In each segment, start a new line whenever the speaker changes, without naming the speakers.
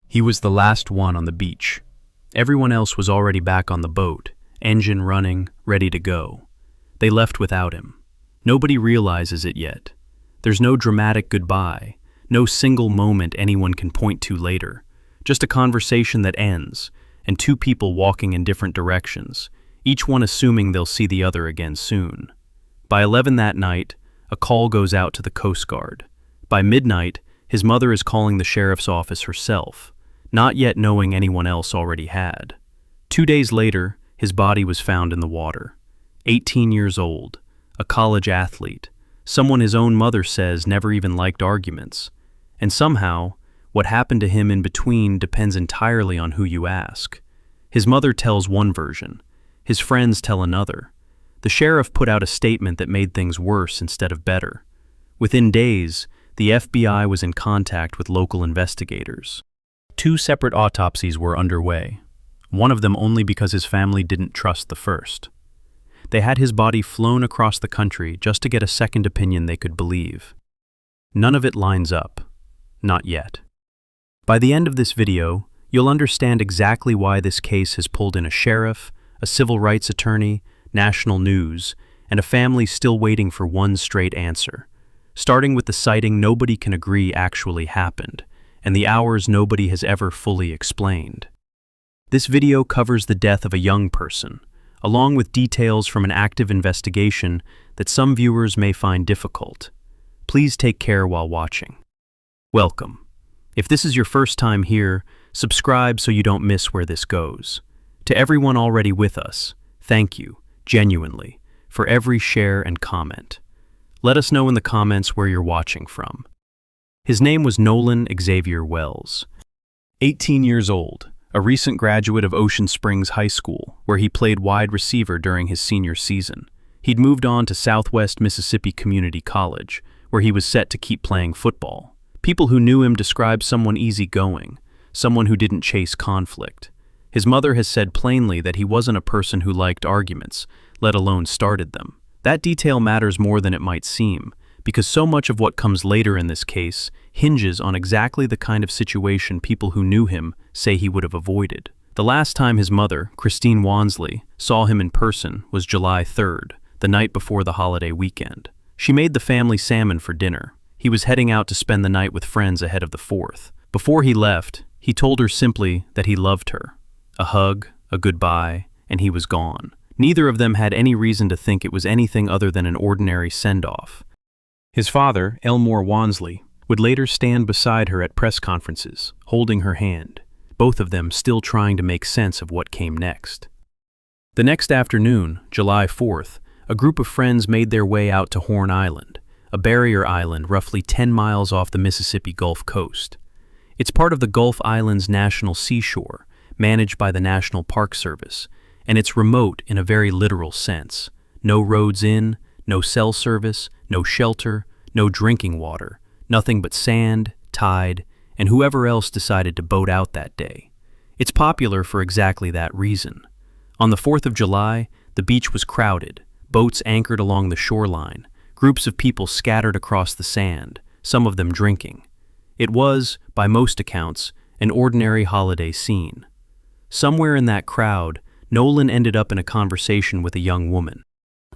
He was the last one on the beach. Everyone else was already back on the boat, engine running, ready to go. They left without him. Nobody realizes it yet. There's no dramatic goodbye, no single moment anyone can point to later. Just a conversation that ends, and two people walking in different directions, each one assuming they'll see the other again soon. By 11 that night, a call goes out to the Coast Guard. By midnight, his mother is calling the sheriff's office herself, not yet knowing anyone else already had. 2 days later, his body was found in the water. 18 years old, a college athlete, someone his own mother says never even liked arguments. And somehow, what happened to him in between depends entirely on who you ask. His mother tells one version, his friends tell another. The sheriff put out a statement that made things worse instead of better. Within days, the FBI was in contact with local investigators. 2 separate autopsies were underway, one of them only because his family didn't trust the first. They had his body flown across the country just to get a second opinion they could believe. None of it lines up. Not yet. By the end of this video, you'll understand exactly why this case has pulled in a sheriff, a civil rights attorney, national news, and a family still waiting for one straight answer. Starting with the sighting nobody can agree actually happened, and the hours nobody has ever fully explained. This video covers the death of a young person, along with details from an active investigation that some viewers may find difficult. Please take care while watching. Welcome. If this is your first time here, subscribe so you don't miss where this goes. To everyone already with us, thank you, genuinely, for every share and comment. Let us know in the comments where you're watching from. His name was Nolan Wells. 18 years old, a recent graduate of Ocean Springs High School, where he played wide receiver during his senior season. He'd moved on to Southwest Mississippi Community College, where he was set to keep playing football. People who knew him described someone easygoing, someone who didn't chase conflict. His mother has said plainly that he wasn't a person who liked arguments, let alone started them. That detail matters more than it might seem, because so much of what comes later in this case hinges on exactly the kind of situation people who knew him say he would have avoided. The last time his mother, Christine Wansley, saw him in person was July 3rd, the night before the holiday weekend. She made the family salmon for dinner. He was heading out to spend the night with friends ahead of the 4th. Before he left, he told her simply that he loved her. A hug, a goodbye, and he was gone. Neither of them had any reason to think it was anything other than an ordinary send-off. His father, Elmore Wansley, would later stand beside her at press conferences, holding her hand, both of them still trying to make sense of what came next. The next afternoon, July 4th, a group of friends made their way out to Horn Island, a barrier island roughly 10 miles off the Mississippi Gulf Coast. It's part of the Gulf Islands National Seashore, managed by the National Park Service, and it's remote in a very literal sense. No roads in, no cell service, no shelter, no drinking water, nothing but sand, tide, and whoever else decided to boat out that day. It's popular for exactly that reason. On the 4th of July, the beach was crowded, boats anchored along the shoreline, groups of people scattered across the sand, some of them drinking. It was, by most accounts, an ordinary holiday scene. Somewhere in that crowd, Nolan ended up in a conversation with a young woman.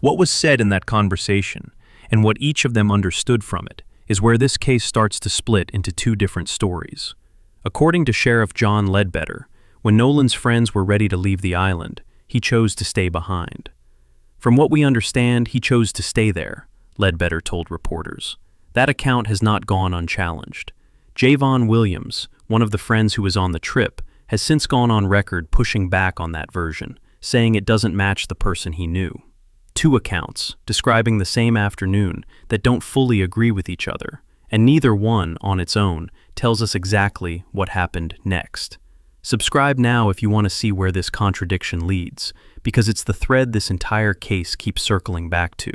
What was said in that conversation, and what each of them understood from it, is where this case starts to split into 2 different stories. According to Sheriff John Ledbetter, when Nolan's friends were ready to leave the island, he chose to stay behind. From what we understand, he chose to stay there, Ledbetter told reporters. That account has not gone unchallenged. Javon Williams, one of the friends who was on the trip, has since gone on record pushing back on that version, saying it doesn't match the person he knew. 2 accounts, describing the same afternoon, that don't fully agree with each other, and neither one, on its own, tells us exactly what happened next. Subscribe now if you want to see where this contradiction leads, because it's the thread this entire case keeps circling back to.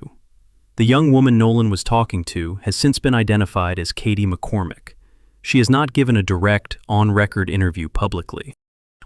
The young woman Nolan was talking to has since been identified as Katie McCormack. She has not given a direct, on-record interview publicly.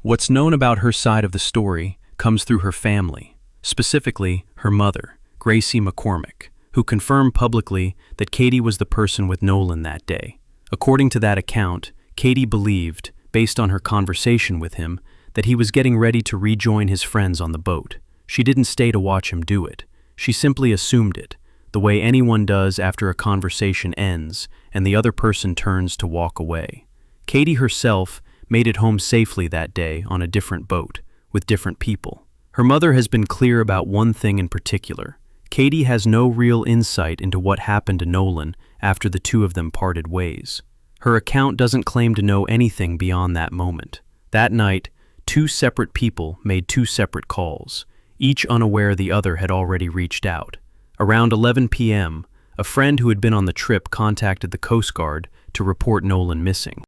What's known about her side of the story comes through her family, specifically her mother, Gracie McCormack, who confirmed publicly that Katie was the person with Nolan that day. According to that account, Katie believed, based on her conversation with him, that he was getting ready to rejoin his friends on the boat. She didn't stay to watch him do it. She simply assumed it, the way anyone does after a conversation ends and the other person turns to walk away. Katie herself made it home safely that day on a different boat, with different people. Her mother has been clear about one thing in particular. Katie has no real insight into what happened to Nolan after the two of them parted ways. Her account doesn't claim to know anything beyond that moment. That night, two separate people made two separate calls, each unaware the other had already reached out. Around 11 p.m., a friend who had been on the trip contacted the Coast Guard to report Nolan missing.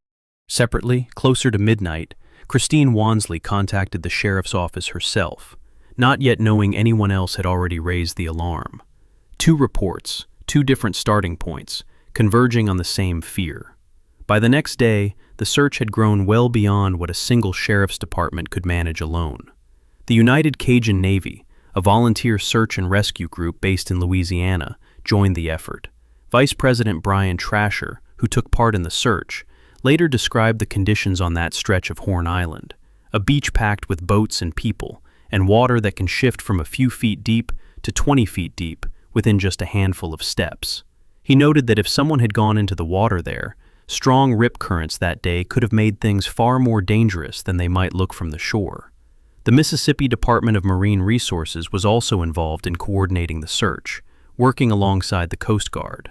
Separately, closer to midnight, Christine Wansley contacted the sheriff's office herself, not yet knowing anyone else had already raised the alarm. Two reports, two different starting points, converging on the same fear. By the next day, the search had grown well beyond what a single sheriff's department could manage alone. The United Cajun Navy, a volunteer search and rescue group based in Louisiana, joined the effort. Vice President Brian Trasher, who took part in the search, later described the conditions on that stretch of Horn Island, a beach packed with boats and people, and water that can shift from a few feet deep to 20 feet deep within just a handful of steps. He noted that if someone had gone into the water there, strong rip currents that day could have made things far more dangerous than they might look from the shore. The Mississippi Department of Marine Resources was also involved in coordinating the search, working alongside the Coast Guard.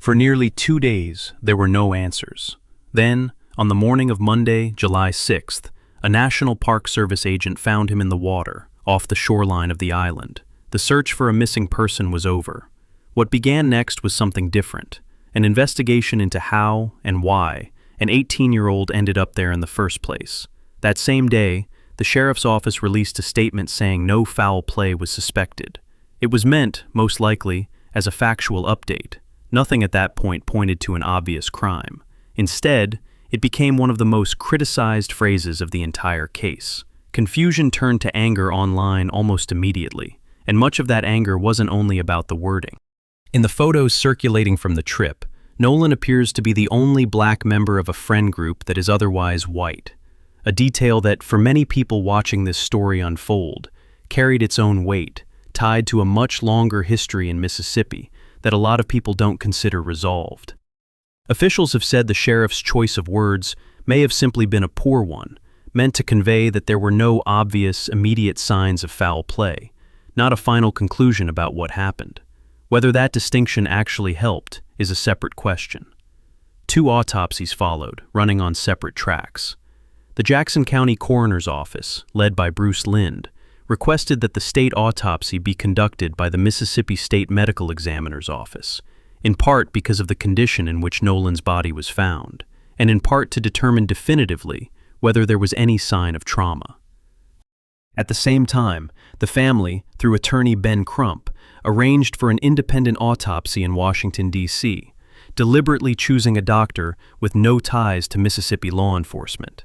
For nearly 2 days, there were no answers. Then, on the morning of Monday, July 6th, a National Park Service agent found him in the water, off the shoreline of the island. The search for a missing person was over. What began next was something different, an investigation into how and why an 18-year-old ended up there in the first place. That same day, the sheriff's office released a statement saying no foul play was suspected. It was meant, most likely, as a factual update. Nothing at that point pointed to an obvious crime. Instead, it became one of the most criticized phrases of the entire case. Confusion turned to anger online almost immediately, and much of that anger wasn't only about the wording. In the photos circulating from the trip, Nolan appears to be the only black member of a friend group that is otherwise white, a detail that, for many people watching this story unfold, carried its own weight, tied to a much longer history in Mississippi that a lot of people don't consider resolved. Officials have said the sheriff's choice of words may have simply been a poor one, meant to convey that there were no obvious, immediate signs of foul play, not a final conclusion about what happened. Whether that distinction actually helped is a separate question. 2 autopsies followed, running on separate tracks. The Jackson County Coroner's Office, led by Bruce Lind, requested that the state autopsy be conducted by the Mississippi State Medical Examiner's Office, in part because of the condition in which Nolan's body was found, and in part to determine definitively whether there was any sign of trauma. At the same time, the family, through attorney Ben Crump, arranged for an independent autopsy in Washington, D.C., deliberately choosing a doctor with no ties to Mississippi law enforcement.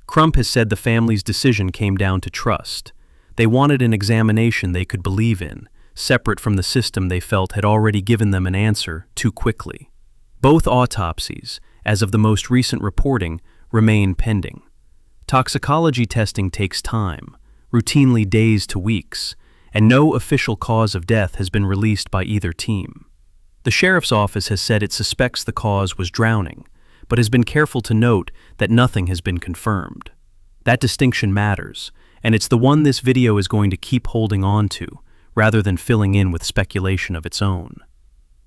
Crump has said the family's decision came down to trust. They wanted an examination they could believe in, separate from the system they felt had already given them an answer too quickly. Both autopsies, as of the most recent reporting, remain pending. Toxicology testing takes time, routinely days to weeks, and no official cause of death has been released by either team. The sheriff's office has said it suspects the cause was drowning, but has been careful to note that nothing has been confirmed. That distinction matters, and it's the one this video is going to keep holding on to, rather than filling in with speculation of its own.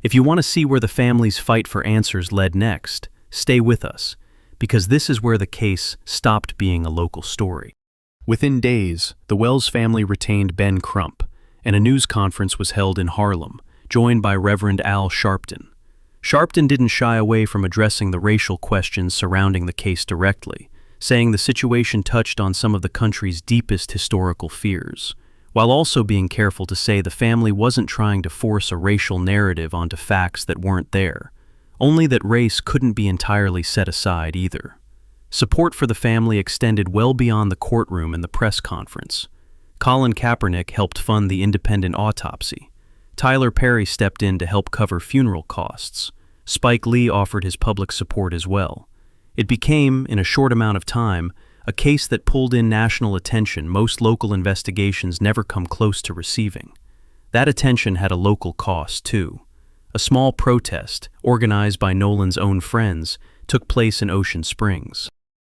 If you want to see where the family's fight for answers led next, stay with us, because this is where the case stopped being a local story. Within days, the Wells family retained Ben Crump, and a news conference was held in Harlem, joined by Reverend Al Sharpton. Sharpton didn't shy away from addressing the racial questions surrounding the case directly, saying the situation touched on some of the country's deepest historical fears, while also being careful to say the family wasn't trying to force a racial narrative onto facts that weren't there, only that race couldn't be entirely set aside either. Support for the family extended well beyond the courtroom and the press conference. Colin Kaepernick helped fund the independent autopsy. Tyler Perry stepped in to help cover funeral costs. Spike Lee offered his public support as well. It became, in a short amount of time, a case that pulled in national attention most local investigations never come close to receiving. That attention had a local cost, too. A small protest, organized by Nolan's own friends, took place in Ocean Springs.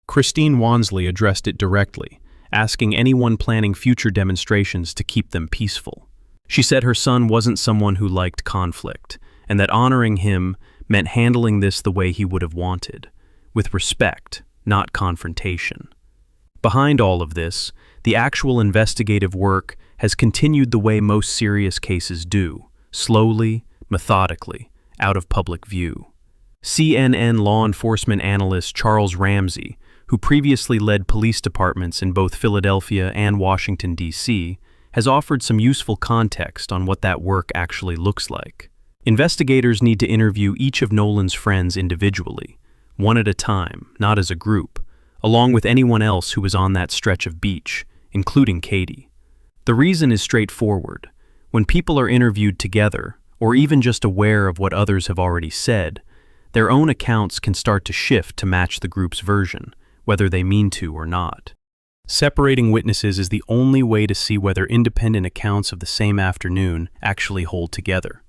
Christine Wansley addressed it directly, asking anyone planning future demonstrations to keep them peaceful. She said her son wasn't someone who liked conflict, and that honoring him meant handling this the way he would have wanted, with respect, not confrontation. Behind all of this, the actual investigative work has continued the way most serious cases do, slowly, methodically, out of public view. CNN law enforcement analyst Charles Ramsey, who previously led police departments in both Philadelphia and Washington, D.C., has offered some useful context on what that work actually looks like. Investigators need to interview each of Nolan's friends individually, one at a time, not as a group, along with anyone else who was on that stretch of beach, including Katie. The reason is straightforward. When people are interviewed together, or even just aware of what others have already said, their own accounts can start to shift to match the group's version, whether they mean to or not. Separating witnesses is the only way to see whether independent accounts of the same afternoon actually hold together.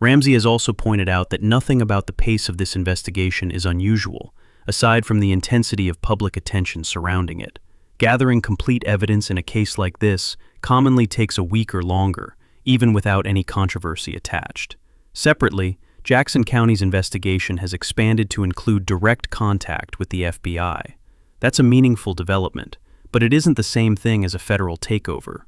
Ramsey has also pointed out that nothing about the pace of this investigation is unusual, aside from the intensity of public attention surrounding it. Gathering complete evidence in a case like this commonly takes a week or longer, even without any controversy attached. Separately, Jackson County's investigation has expanded to include direct contact with the FBI. That's a meaningful development, but it isn't the same thing as a federal takeover.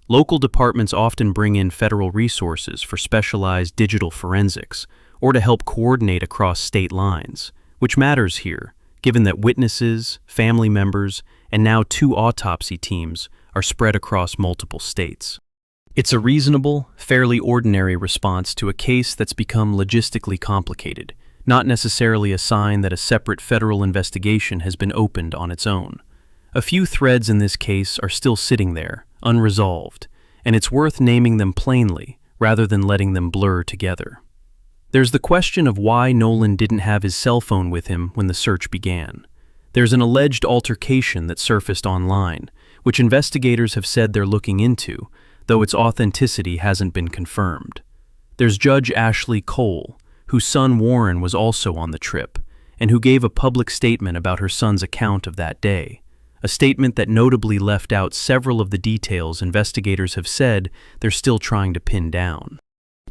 Local departments often bring in federal resources for specialized digital forensics or to help coordinate across state lines, which matters here, given that witnesses, family members, and now 2 autopsy teams are spread across multiple states. It's a reasonable, fairly ordinary response to a case that's become logistically complicated, not necessarily a sign that a separate federal investigation has been opened on its own. A few threads in this case are still sitting there, unresolved, and it's worth naming them plainly rather than letting them blur together. There's the question of why Nolan didn't have his cell phone with him when the search began. There's an alleged altercation that surfaced online, which investigators have said they're looking into, though its authenticity hasn't been confirmed. There's Judge Ashley Cole, whose son Warren was also on the trip, and who gave a public statement about her son's account of that day, a statement that notably left out several of the details investigators have said they're still trying to pin down.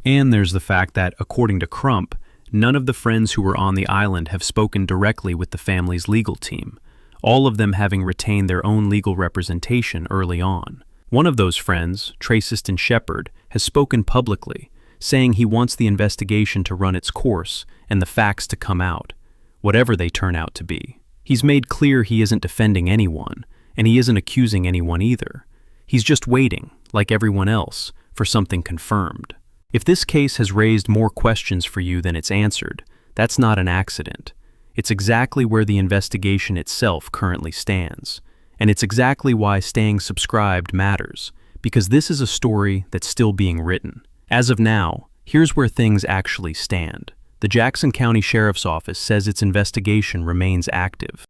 And there's the fact that, according to Crump, none of the friends who were on the island have spoken directly with the family's legal team, all of them having retained their own legal representation early on. One of those friends, Tracyston Shepard, has spoken publicly, saying he wants the investigation to run its course and the facts to come out, whatever they turn out to be. He's made clear he isn't defending anyone, and he isn't accusing anyone either. He's just waiting, like everyone else, for something confirmed. If this case has raised more questions for you than it's answered, that's not an accident. It's exactly where the investigation itself currently stands. And it's exactly why staying subscribed matters, because this is a story that's still being written. As of now, here's where things actually stand. The Jackson County Sheriff's Office says its investigation remains active.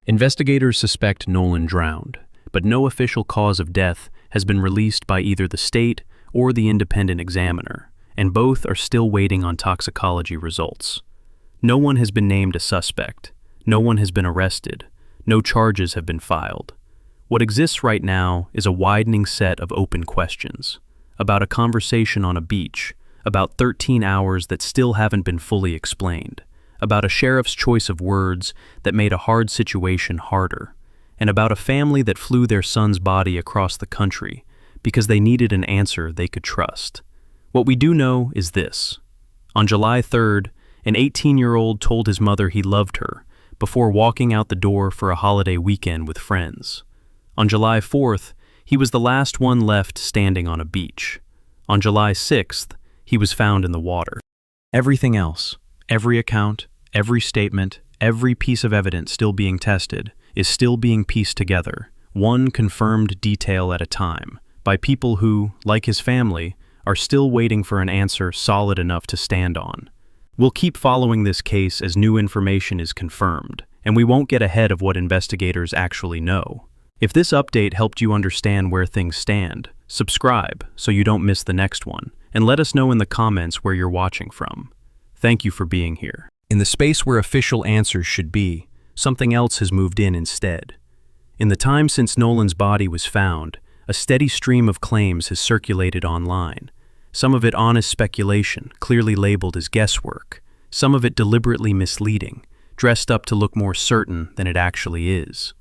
Investigators suspect Nolan drowned, but no official cause of death has been released by either the state or the independent examiner, and both are still waiting on toxicology results. No one has been named a suspect. No one has been arrested. No charges have been filed. What exists right now is a widening set of open questions about a conversation on a beach, about 13 hours that still haven't been fully explained, about a sheriff's choice of words that made a hard situation harder, and about a family that flew their son's body across the country because they needed an answer they could trust. What we do know is this. On July 3rd, an 18-year-old told his mother he loved her before walking out the door for a holiday weekend with friends. On July 4th, he was the last one left standing on a beach. On July 6th, he was found in the water. Everything else, every account, every statement, every piece of evidence still being tested, is still being pieced together, one confirmed detail at a time, by people who, like his family, are still waiting for an answer solid enough to stand on. We'll keep following this case as new information is confirmed, and we won't get ahead of what investigators actually know. If this update helped you understand where things stand, subscribe so you don't miss the next one, and let us know in the comments where you're watching from. Thank you for being here. In the space where official answers should be, something else has moved in instead. In the time since Nolan's body was found, a steady stream of claims has circulated online. Some of it honest speculation, clearly labeled as guesswork. Some of it deliberately misleading, dressed up to look more certain than it actually is.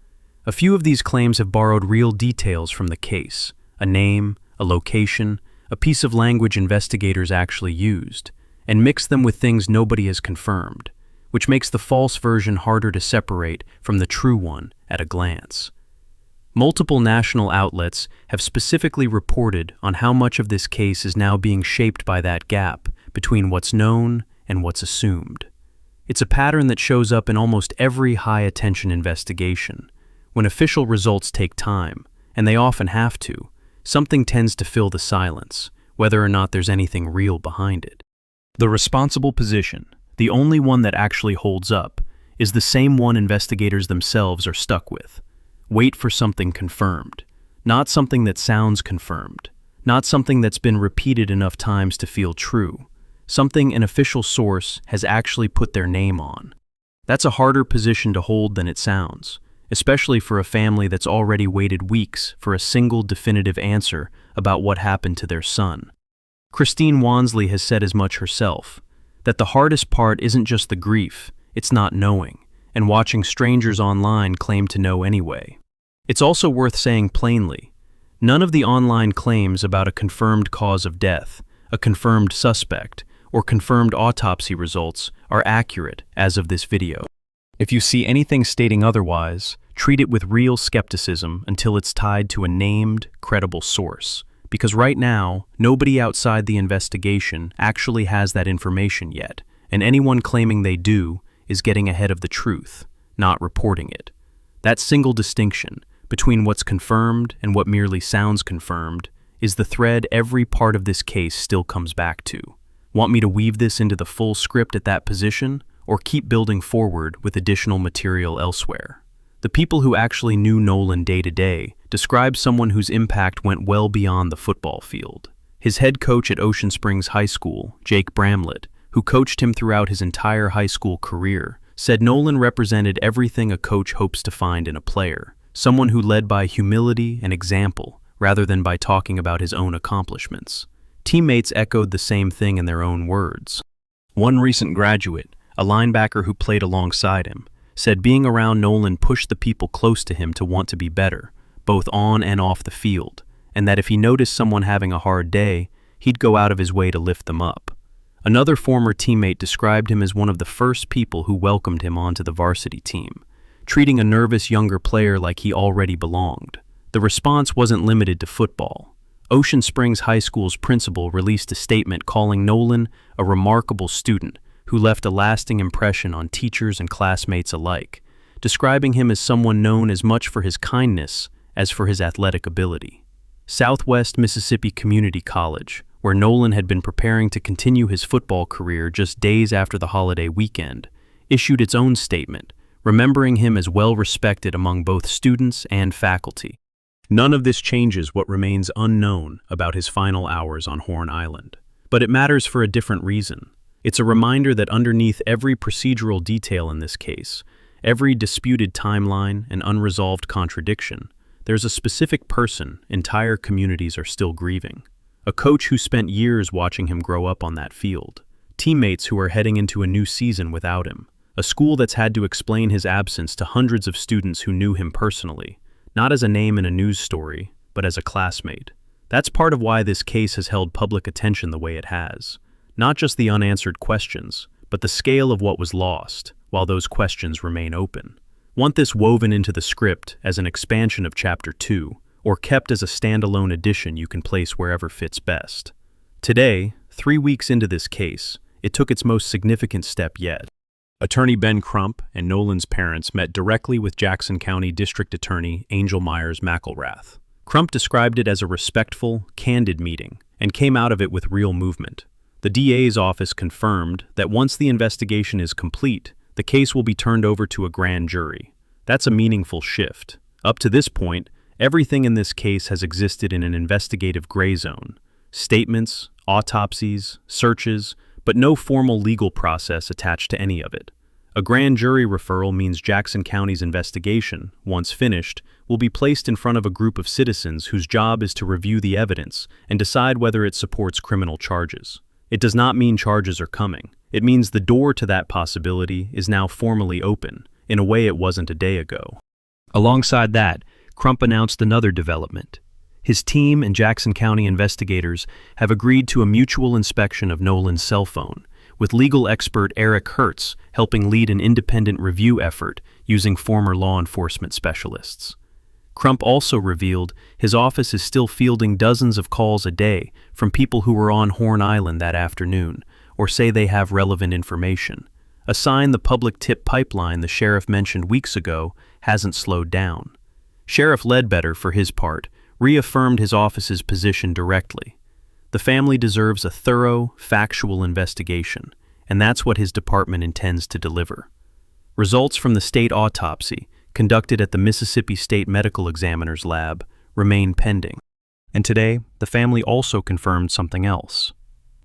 A few of these claims have borrowed real details from the case, a name, a location, a piece of language investigators actually used, and mixed them with things nobody has confirmed, which makes the false version harder to separate from the true one at a glance. Multiple national outlets have specifically reported on how much of this case is now being shaped by that gap between what's known and what's assumed. It's a pattern that shows up in almost every high-attention investigation. When official results take time, and they often have to, something tends to fill the silence, whether or not there's anything real behind it. The responsible position, the only one that actually holds up, is the same one investigators themselves are stuck with. Wait for something confirmed. Not something that sounds confirmed. Not something that's been repeated enough times to feel true. Something an official source has actually put their name on. That's a harder position to hold than it sounds, especially for a family that's already waited weeks for a single definitive answer about what happened to their son. Christine Wansley has said as much herself, that the hardest part isn't just the grief, it's not knowing, and watching strangers online claim to know anyway. It's also worth saying plainly, none of the online claims about a confirmed cause of death, a confirmed suspect, or confirmed autopsy results are accurate as of this video. If you see anything stating otherwise, treat it with real skepticism until it's tied to a named, credible source. Because right now, nobody outside the investigation actually has that information yet, and anyone claiming they do is getting ahead of the truth, not reporting it. That single distinction between what's confirmed and what merely sounds confirmed is the thread every part of this case still comes back to. Want me to weave this into the full script at that position, or keep building forward with additional material elsewhere? The people who actually knew Nolan day to day describe someone whose impact went well beyond the football field. His head coach at Ocean Springs High School, Jake Bramlett, who coached him throughout his entire high school career, said Nolan represented everything a coach hopes to find in a player, someone who led by humility and example rather than by talking about his own accomplishments. Teammates echoed the same thing in their own words. One recent graduate, a linebacker who played alongside him, said being around Nolan pushed the people close to him to want to be better, both on and off the field, and that if he noticed someone having a hard day, he'd go out of his way to lift them up. Another former teammate described him as one of the first people who welcomed him onto the varsity team, treating a nervous younger player like he already belonged. The response wasn't limited to football. Ocean Springs High School's principal released a statement calling Nolan a remarkable student who left a lasting impression on teachers and classmates alike, describing him as someone known as much for his kindness as for his athletic ability. Southwest Mississippi Community College, where Nolan had been preparing to continue his football career just days after the holiday weekend, issued its own statement, remembering him as well respected among both students and faculty. None of this changes what remains unknown about his final hours on Horn Island. But it matters for a different reason. It's a reminder that underneath every procedural detail in this case, every disputed timeline and unresolved contradiction, there's a specific person entire communities are still grieving. A coach who spent years watching him grow up on that field. Teammates who are heading into a new season without him. A school that's had to explain his absence to hundreds of students who knew him personally, not as a name in a news story, but as a classmate. That's part of why this case has held public attention the way it has. Not just the unanswered questions, but the scale of what was lost, while those questions remain open. Want this woven into the script as an expansion of Chapter 2, or kept as a standalone addition you can place wherever fits best. Today, 3 weeks into this case, it took its most significant step yet. Attorney Ben Crump and Nolan's parents met directly with Jackson County District Attorney Angel Myers McElrath. Crump described it as a respectful, candid meeting, and came out of it with real movement. The DA's office confirmed that once the investigation is complete, The case will be turned over to a grand jury. That's a meaningful shift. Up to this point, everything in this case has existed in an investigative gray zone. Statements, autopsies, searches, but no formal legal process attached to any of it. A grand jury referral means Jackson County's investigation, once finished, will be placed in front of a group of citizens whose job is to review the evidence and decide whether it supports criminal charges. It does not mean charges are coming. It means the door to that possibility is now formally open, in a way it wasn't a day ago. Alongside that, Crump announced another development. His team and Jackson County investigators have agreed to a mutual inspection of Nolan's cell phone, with legal expert Eric Hertz helping lead an independent review effort using former law enforcement specialists. Crump also revealed his office is still fielding dozens of calls a day from people who were on Horn Island that afternoon or say they have relevant information, a sign the public tip pipeline the sheriff mentioned weeks ago hasn't slowed down. Sheriff Ledbetter, for his part, reaffirmed his office's position directly. The family deserves a thorough, factual investigation, and that's what his department intends to deliver. Results from the state autopsy, conducted at the Mississippi State Medical Examiner's Lab, remain pending. And today, the family also confirmed something else.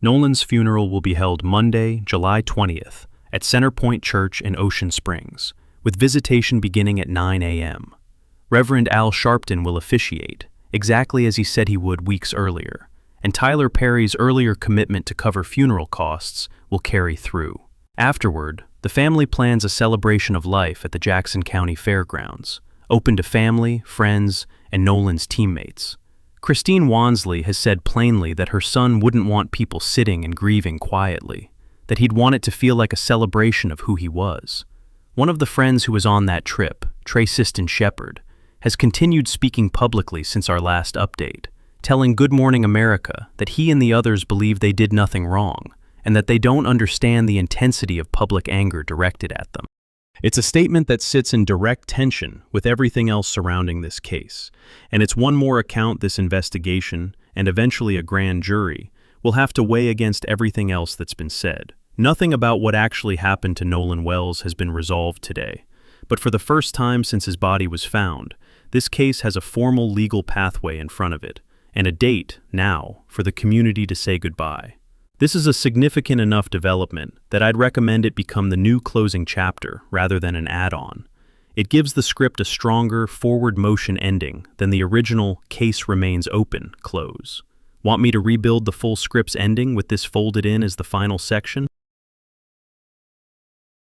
Nolan's funeral will be held Monday, July 20th, at Centerpoint Church in Ocean Springs, with visitation beginning at 9 a.m. Reverend Al Sharpton will officiate, exactly as he said he would weeks earlier, and Tyler Perry's earlier commitment to cover funeral costs will carry through. Afterward, the family plans a celebration of life at the Jackson County Fairgrounds, open to family, friends, and Nolan's teammates. Christine Wansley has said plainly that her son wouldn't want people sitting and grieving quietly, that he'd want it to feel like a celebration of who he was. One of the friends who was on that trip, Trey Siston Shepard, has continued speaking publicly since our last update, telling Good Morning America that he and the others believe they did nothing wrong, and that they don't understand the intensity of public anger directed at them. It's a statement that sits in direct tension with everything else surrounding this case, and it's one more account this investigation, and eventually a grand jury, will have to weigh against everything else that's been said. Nothing about what actually happened to Nolan Wells has been resolved today, but for the first time since his body was found, this case has a formal legal pathway in front of it, and a date, now, for the community to say goodbye. This is a significant enough development that I'd recommend it become the new closing chapter rather than an add-on. It gives the script a stronger, forward-motion ending than the original case remains open close. Want me to rebuild the full script's ending with this folded in as the final section?